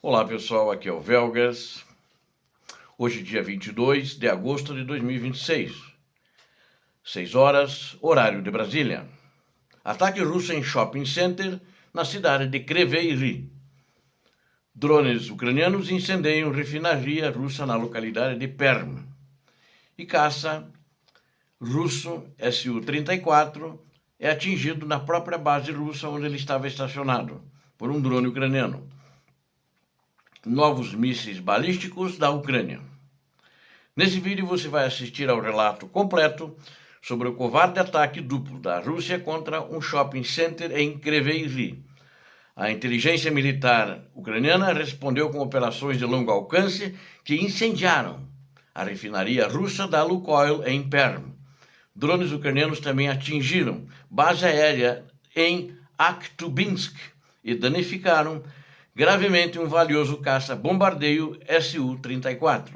Olá pessoal, aqui é o Velgas. Hoje dia 22 de agosto de 2026, 6 horas, horário de Brasília. Ataque russo em shopping center na cidade de Kryvyi Rih. Drones ucranianos incendeiam refinaria russa na localidade de Perm. E caça russo Su-34 é atingido na própria base russa onde ele estava estacionado por um drone ucraniano. Novos mísseis balísticos da Ucrânia. Nesse vídeo você vai assistir ao relato completo sobre o covarde ataque duplo da Rússia contra um shopping center em Kryvyi Rih. A inteligência militar ucraniana respondeu com operações de longo alcance que incendiaram a refinaria russa da Lukoil em Perm. Drones ucranianos também atingiram base aérea em Aktubinsk e danificaram gravemente um valioso caça-bombardeio Su-34.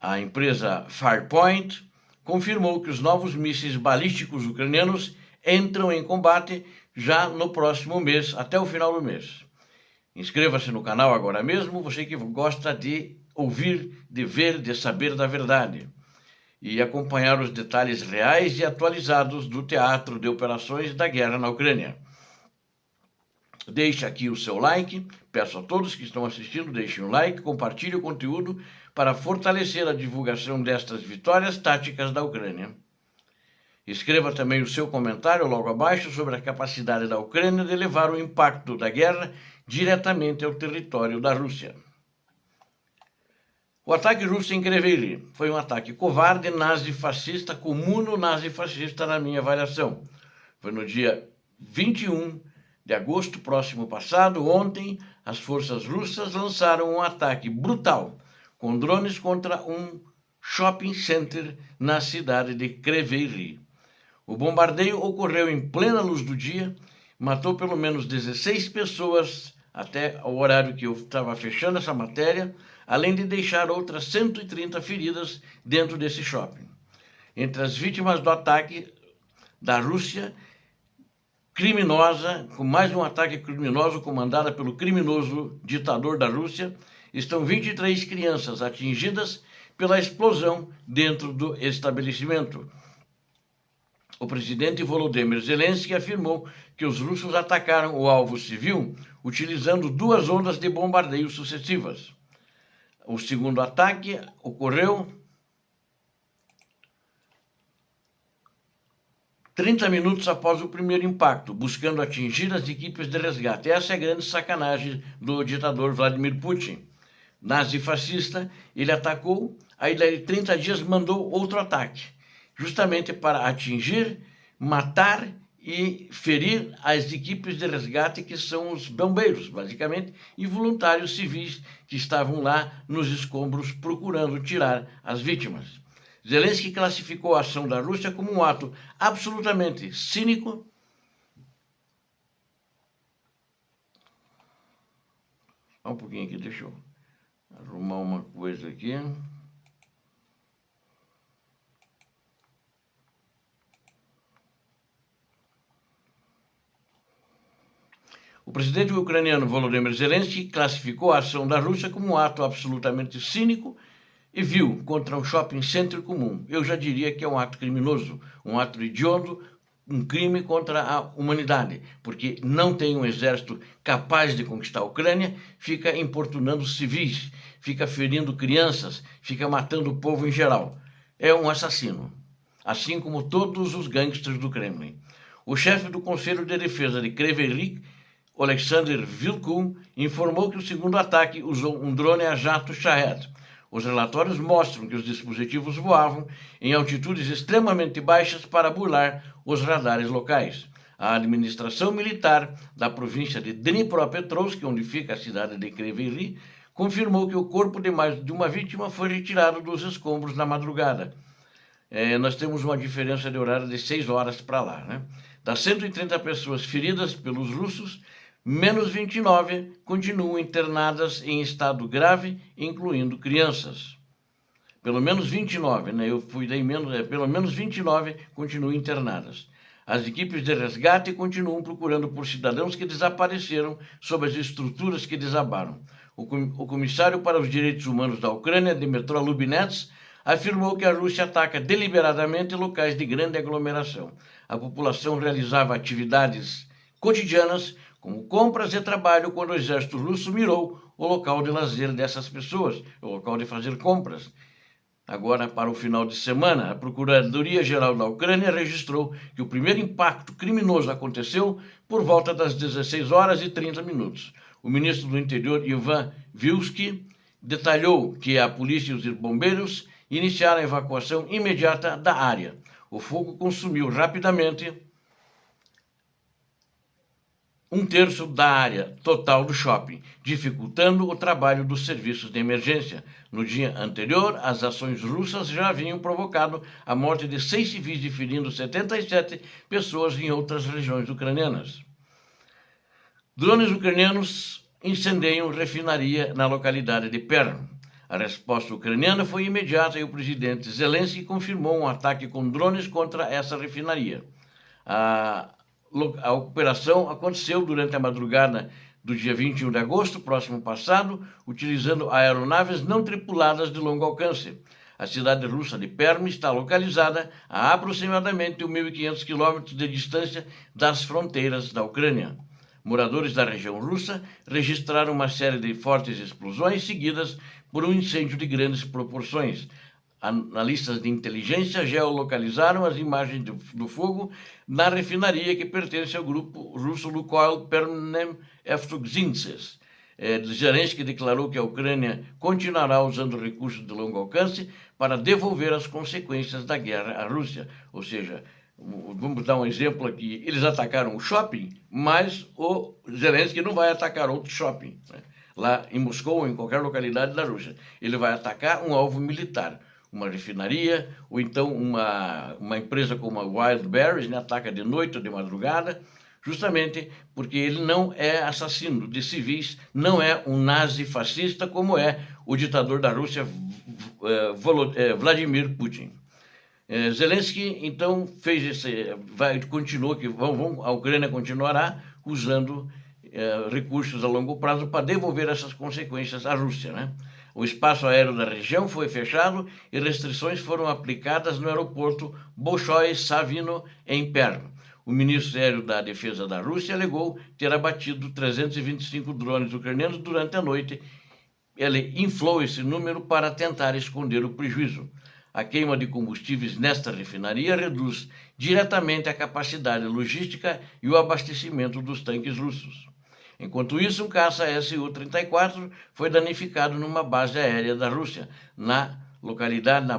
A empresa Farpoint confirmou que os novos mísseis balísticos ucranianos entram em combate já no próximo mês, até o final do mês. Inscreva-se no canal agora mesmo, você que gosta de ouvir, de ver, de saber da verdade, e acompanhar os detalhes reais e atualizados do teatro de operações da guerra na Ucrânia. Deixe aqui o seu like, peço a todos que estão assistindo, deixem um like, compartilhe o conteúdo para fortalecer a divulgação destas vitórias táticas da Ucrânia. Escreva também o seu comentário logo abaixo sobre a capacidade da Ucrânia de levar o impacto da guerra diretamente ao território da Rússia. O ataque russo em Kryvyi Rih foi um ataque covarde, nazi-fascista, comum nazi-fascista na minha avaliação. Foi no dia 21 de agosto próximo passado, ontem, as forças russas lançaram um ataque brutal com drones contra um shopping center na cidade de Kryvyi Rih. O bombardeio ocorreu em plena luz do dia, matou pelo menos 16 pessoas até o horário que eu estava fechando essa matéria, além de deixar outras 130 feridas dentro desse shopping. Entre as vítimas do ataque da Rússia, criminosa, com mais um ataque criminoso comandado pelo criminoso ditador da Rússia, estão 23 crianças atingidas pela explosão dentro do estabelecimento. O presidente Volodymyr Zelensky afirmou que os russos atacaram o alvo civil utilizando 2 ondas de bombardeio sucessivas. O segundo ataque ocorreu 30 minutos após o primeiro impacto, buscando atingir as equipes de resgate. Essa é a grande sacanagem do ditador Vladimir Putin. Nazi-fascista, ele atacou, aí daí 30 dias mandou outro ataque, justamente para atingir, matar e ferir as equipes de resgate, que são os bombeiros, basicamente, e voluntários civis que estavam lá nos escombros procurando tirar as vítimas. Zelensky classificou a ação da Rússia como um ato absolutamente cínico, só um pouquinho aqui, deixa eu arrumar uma coisa aqui. O presidente ucraniano Volodymyr Zelensky classificou a ação da Rússia como um ato absolutamente cínico e vil contra um shopping center comum. Eu já diria que é um ato criminoso, um ato hediondo, um crime contra a humanidade, porque não tem um exército capaz de conquistar a Ucrânia, fica importunando civis, fica ferindo crianças, fica matando o povo em geral. É um assassino, assim como todos os gangsters do Kremlin. O chefe do Conselho de Defesa de Kryvyi Rih, Alexander Vilkun, informou que o segundo ataque usou um drone a jato Shahed. Os relatórios mostram que os dispositivos voavam em altitudes extremamente baixas para burlar os radares locais. A administração militar da província de Dnipropetrovsk, onde fica a cidade de Kryvyi Rih, confirmou que o corpo de mais de uma vítima foi retirado dos escombros na madrugada. Nós temos uma diferença de horário de 6 horas para lá, né? Das 130 pessoas feridas pelos russos, menos 29 continuam internadas em estado grave, incluindo crianças. Pelo menos 29, né? Eu fui daí menos, pelo menos 29 continuam internadas. As equipes de resgate continuam procurando por cidadãos que desapareceram sob as estruturas que desabaram. O comissário para os direitos humanos da Ucrânia, Dmytro Lubinets, afirmou que a Rússia ataca deliberadamente locais de grande aglomeração. A população realizava atividades cotidianas, como compras e trabalho, quando o exército russo mirou o local de lazer dessas pessoas, o local de fazer compras. Agora, para o final de semana, a Procuradoria-Geral da Ucrânia registrou que o primeiro impacto criminoso aconteceu por volta das 16 horas e 30 minutos. O ministro do Interior, Ivan Vilsky, detalhou que a polícia e os bombeiros iniciaram a evacuação imediata da área. O fogo consumiu rapidamente um terço da área total do shopping, dificultando o trabalho dos serviços de emergência. No dia anterior, as ações russas já haviam provocado a morte de 6 civis e ferindo 77 pessoas em outras regiões ucranianas. Drones ucranianos incendeiam refinaria na localidade de Perm. A resposta ucraniana foi imediata e o presidente Zelensky confirmou um ataque com drones contra essa refinaria. A operação aconteceu durante a madrugada do dia 21 de agosto, próximo passado, utilizando aeronaves não tripuladas de longo alcance. A cidade russa de Perm está localizada a aproximadamente 1.500 quilômetros de distância das fronteiras da Ucrânia. Moradores da região russa registraram uma série de fortes explosões seguidas por um incêndio de grandes proporções. Analistas de inteligência geolocalizaram as imagens do fogo na refinaria que pertence ao grupo russo Lukoil Permneftogzintses. Zelensky declarou que a Ucrânia continuará usando recursos de longo alcance para devolver as consequências da guerra à Rússia. Ou seja, vamos dar um exemplo aqui, eles atacaram o shopping, mas o Zelensky não vai atacar outro shopping, né? Lá em Moscou ou em qualquer localidade da Rússia. Ele vai atacar um alvo militar, uma refinaria, ou então uma empresa como a Wildberries, né, ataca de noite ou de madrugada, justamente porque ele não é assassino de civis, não é um nazi fascista como é o ditador da Rússia, Vladimir Putin. Zelensky, então, continuou que a Ucrânia continuará usando recursos a longo prazo para devolver essas consequências à Rússia, né? O espaço aéreo da região foi fechado e restrições foram aplicadas no aeroporto Bolshoi Savino, em Perm. O Ministério da Defesa da Rússia alegou ter abatido 325 drones ucranianos durante a noite. Ele inflou esse número para tentar esconder o prejuízo. A queima de combustíveis nesta refinaria reduz diretamente a capacidade logística e o abastecimento dos tanques russos. Enquanto isso, um caça Su-34 foi danificado numa base aérea da Rússia, na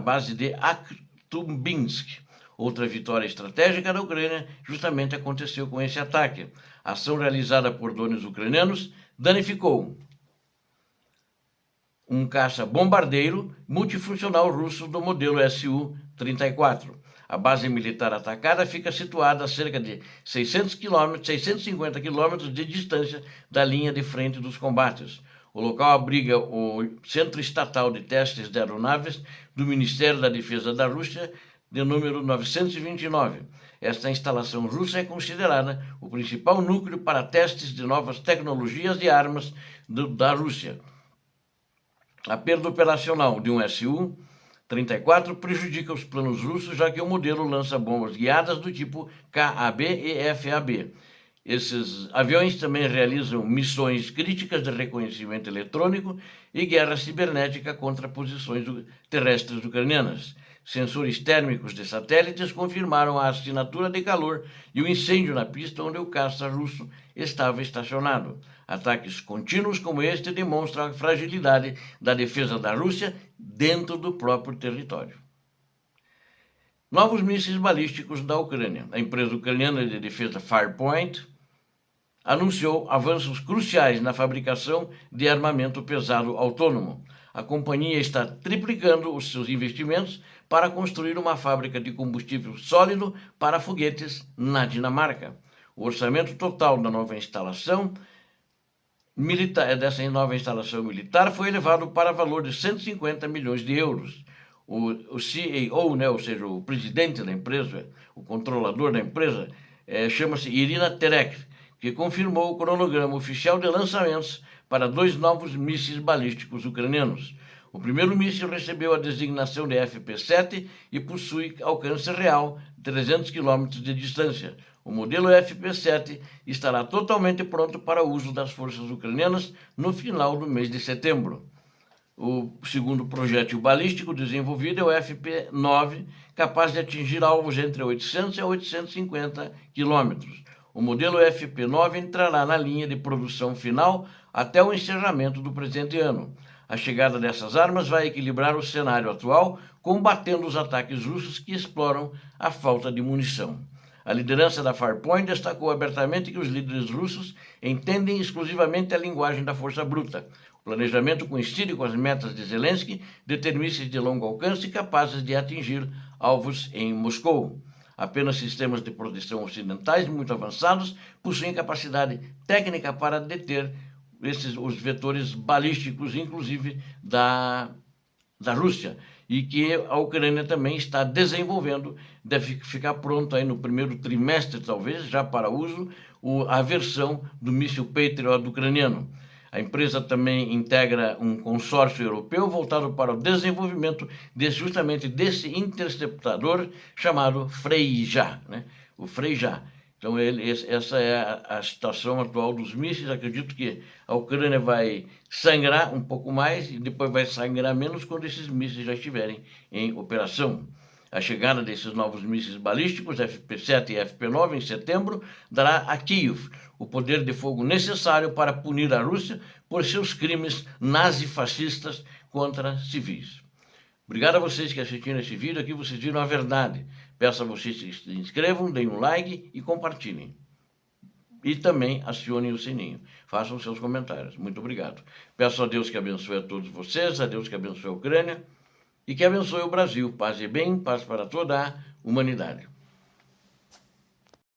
base de Akhtubinsk. Outra vitória estratégica da Ucrânia justamente aconteceu com esse ataque. A ação realizada por drones ucranianos danificou um caça-bombardeiro multifuncional russo do modelo Su-34. A base militar atacada fica situada a cerca de 650 quilômetros de distância da linha de frente dos combates. O local abriga o Centro Estatal de Testes de Aeronaves do Ministério da Defesa da Rússia, de número 929. Esta instalação russa é considerada o principal núcleo para testes de novas tecnologias de armas da Rússia. A perda operacional de um Su-34 prejudica os planos russos, já que o modelo lança bombas guiadas do tipo KA-B e FA-B. Esses aviões também realizam missões críticas de reconhecimento eletrônico e guerra cibernética contra posições terrestres ucranianas. Sensores térmicos de satélites confirmaram a assinatura de calor e o incêndio na pista onde o caça russo estava estacionado. Ataques contínuos como este demonstram a fragilidade da defesa da Rússia dentro do próprio território. Novos mísseis balísticos da Ucrânia. A empresa ucraniana de defesa Firepoint anunciou avanços cruciais na fabricação de armamento pesado autônomo. A companhia está triplicando os seus investimentos para construir uma fábrica de combustível sólido para foguetes na Dinamarca. O orçamento total da nova instalação militar foi elevado para valor de 150 milhões de euros. o CEO, né, ou seja, o presidente da empresa, o controlador da empresa, chama-se Irina Terek, que confirmou o cronograma oficial de lançamentos para 2 novos mísseis balísticos ucranianos. O primeiro míssil recebeu a designação de FP-7 e possui alcance real de 300 km de distância. O modelo FP-7 estará totalmente pronto para o uso das forças ucranianas no final do mês de setembro. O segundo projétil balístico desenvolvido é o FP-9, capaz de atingir alvos entre 800 e 850 quilômetros. O modelo FP-9 entrará na linha de produção final até o encerramento do presente ano. A chegada dessas armas vai equilibrar o cenário atual, combatendo os ataques russos que exploram a falta de munição. A liderança da Farpoint destacou abertamente que os líderes russos entendem exclusivamente a linguagem da força bruta. O planejamento coincide com as metas de Zelensky de ter mísseis de longo alcance capazes de atingir alvos em Moscou. Apenas sistemas de proteção ocidentais muito avançados possuem capacidade técnica para deter os vetores balísticos, inclusive da Rússia, e que a Ucrânia também está desenvolvendo, deve ficar pronto aí no primeiro trimestre, talvez, já para uso, a versão do míssil Patriot ucraniano. A empresa também integra um consórcio europeu voltado para o desenvolvimento justamente desse interceptador chamado Freja, né? O Freja. Então, essa é a situação atual dos mísseis. Acredito que a Ucrânia vai sangrar um pouco mais e depois vai sangrar menos quando esses mísseis já estiverem em operação. A chegada desses novos mísseis balísticos, FP-7 e FP-9, em setembro, dará a Kiev o poder de fogo necessário para punir a Rússia por seus crimes nazifascistas contra civis. Obrigado a vocês que assistiram esse vídeo. Aqui vocês viram a verdade. Peço a vocês que se inscrevam, deem um like e compartilhem. E também acionem o sininho. Façam seus comentários. Muito obrigado. Peço a Deus que abençoe a todos vocês, a Deus que abençoe a Ucrânia e que abençoe o Brasil. Paz e bem, paz para toda a humanidade.